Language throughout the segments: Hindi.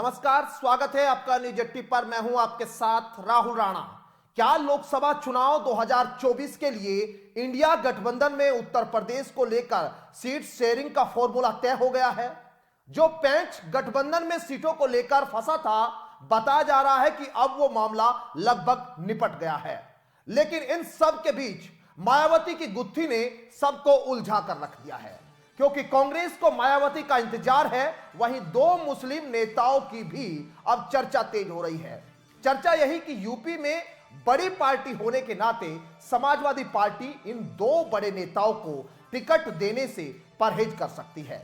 नमस्कार, स्वागत है आपका न्यूज 80 पर। मैं हूं आपके साथ राहुल राणा। क्या लोकसभा चुनाव 2024 के लिए इंडिया गठबंधन में उत्तर प्रदेश को लेकर सीट शेयरिंग का फॉर्मूला तय हो गया है? जो पेंच गठबंधन में सीटों को लेकर फंसा था, बताया जा रहा है कि अब वो मामला लगभग निपट गया है। लेकिन इन सब के बीच मायावती की गुत्थी ने सबको उलझा कर रख दिया है, क्योंकि कांग्रेस को मायावती का इंतजार है, वहीं दो मुस्लिम नेताओं की भी अब चर्चा तेज हो रही है। चर्चा यही कि यूपी में बड़ी पार्टी होने के नाते समाजवादी पार्टी इन दो बड़े नेताओं को टिकट देने से परहेज कर सकती है।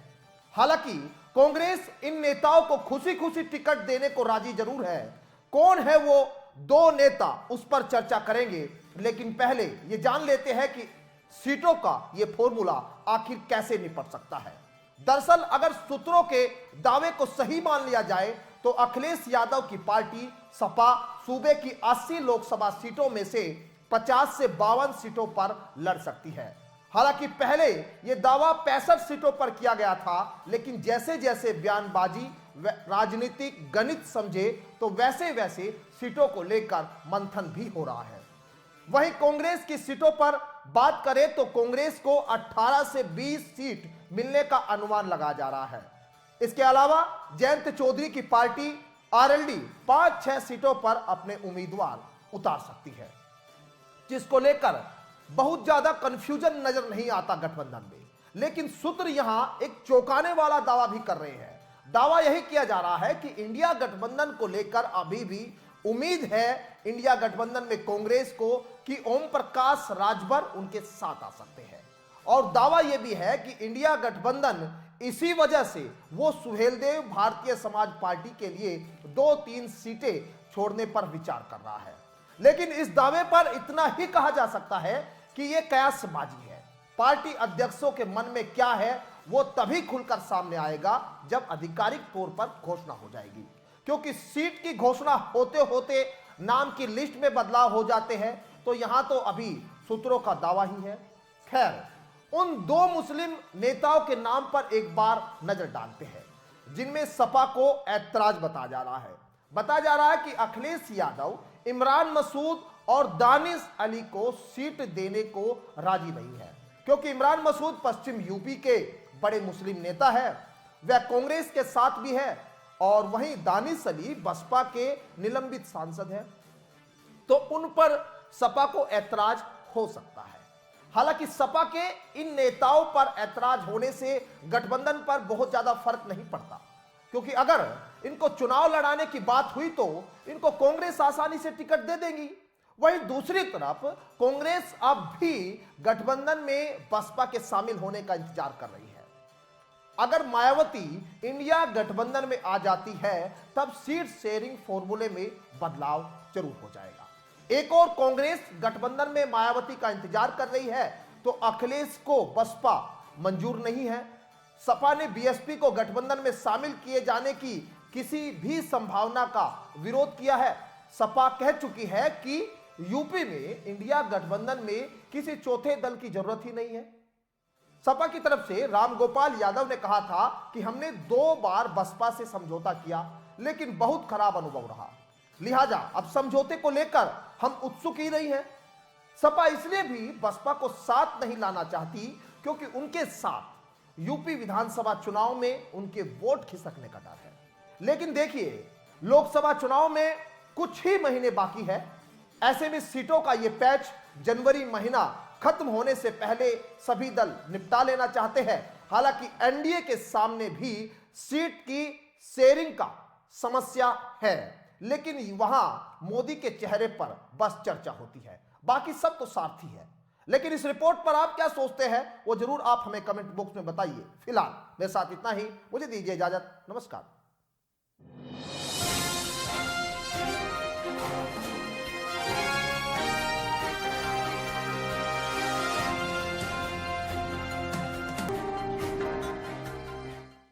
हालांकि कांग्रेस इन नेताओं को खुशी खुशी टिकट देने को राजी जरूर है। कौन है वो दो नेता, उस पर चर्चा करेंगे, लेकिन पहले ये जान लेते हैं कि सीटों का ये फॉर्मूला आखिर कैसे निपट सकता है। दरअसल अगर सूत्रों के दावे को सही मान लिया जाए तो अखिलेश यादव की पार्टी सपा सूबे की 80 लोकसभा सीटों में से 50 से 52 सीटों पर लड़ सकती है। हालांकि पहले यह दावा 65 सीटों पर किया गया था, लेकिन जैसे जैसे बयानबाजी राजनीतिक गणित समझे तो वैसे वैसे सीटों को लेकर मंथन भी हो रहा है। वहीं कांग्रेस की सीटों पर बात करें तो कांग्रेस को 18 से 20 सीट मिलने का अनुमान लगाया जा रहा है। इसके अलावा जयंत चौधरी की पार्टी आरएलडी 5-6 सीटों पर अपने उम्मीदवार उतार सकती है, जिसको लेकर बहुत ज्यादा कंफ्यूजन नजर नहीं आता गठबंधन में। लेकिन सूत्र यहां एक चौंकाने वाला दावा भी कर रहे हैं। दावा यही किया जा रहा है कि इंडिया गठबंधन को लेकर अभी भी उम्मीद है इंडिया गठबंधन में कांग्रेस को कि ओम प्रकाश राजभर उनके साथ आ सकते हैं। और दावा यह भी है कि इंडिया गठबंधन इसी वजह से वो सुहेलदेव भारतीय समाज पार्टी के लिए 2-3 सीटें छोड़ने पर विचार कर रहा है। लेकिन इस दावे पर इतना ही कहा जा सकता है कि यह कयासबाजी है। पार्टी अध्यक्षों के मन में क्या है वो तभी खुलकर सामने आएगा जब आधिकारिक तौर पर घोषणा हो जाएगी, क्योंकि सीट की घोषणा होते होते नाम की लिस्ट में बदलाव हो जाते हैं। तो यहां तो अभी सूत्रों का दावा ही है। खैर, उन दो मुस्लिम नेताओं के नाम पर एक बार नजर डालते हैं, जिनमें सपा को ऐतराज बताया जा रहा है। बताया जा रहा है कि अखिलेश यादव इमरान मसूद और दानिश अली को सीट देने को राजी नहीं है, क्योंकि इमरान मसूद पश्चिम यूपी के बड़े मुस्लिम नेता है, वह कांग्रेस के साथ भी है, और वहीं दानिश अली बसपा के निलंबित सांसद हैं, तो उन पर सपा को ऐतराज हो सकता है। हालांकि सपा के इन नेताओं पर ऐतराज होने से गठबंधन पर बहुत ज्यादा फर्क नहीं पड़ता, क्योंकि अगर इनको चुनाव लड़ाने की बात हुई तो इनको कांग्रेस आसानी से टिकट दे देगी। वहीं दूसरी तरफ कांग्रेस अब भी गठबंधन में बसपा के शामिल होने का इंतजार कर रही है। अगर मायावती इंडिया गठबंधन में आ जाती है तब सीट शेयरिंग फॉर्मूले में बदलाव जरूर हो जाएगा। एक और कांग्रेस गठबंधन में मायावती का इंतजार कर रही है तो अखिलेश को बसपा मंजूर नहीं है। सपा ने बीएसपी को गठबंधन में शामिल किए जाने की किसी भी संभावना का विरोध किया है। सपा कह चुकी है कि यूपी में इंडिया गठबंधन में किसी चौथे दल की जरूरत ही नहीं है। सपा की तरफ से रामगोपाल यादव ने कहा था कि हमने 2 बार बसपा से समझौता किया, लेकिन बहुत खराब अनुभव रहा, लिहाजा अब समझौते को लेकर हम उत्सुक ही नहीं हैं। सपा इसलिए भी बसपा को साथ नहीं लाना चाहती क्योंकि उनके साथ यूपी विधानसभा चुनाव में उनके वोट खिसकने का डर है। लेकिन देखिए, लोकसभा चुनाव में कुछ ही महीने बाकी है। ऐसे में सीटों का यह पैच जनवरी महीना खत्म होने से पहले सभी दल निपटा लेना चाहते हैं। हालांकि एनडीए के सामने भी सीट की शेयरिंग का समस्या है, लेकिन वहां मोदी के चेहरे पर बस चर्चा होती है, बाकी सब तो सारथी है। लेकिन इस रिपोर्ट पर आप क्या सोचते हैं वो जरूर आप हमें कमेंट बॉक्स में बताइए। फिलहाल मेरे साथ इतना ही, मुझे दीजिए इजाजत। नमस्कार।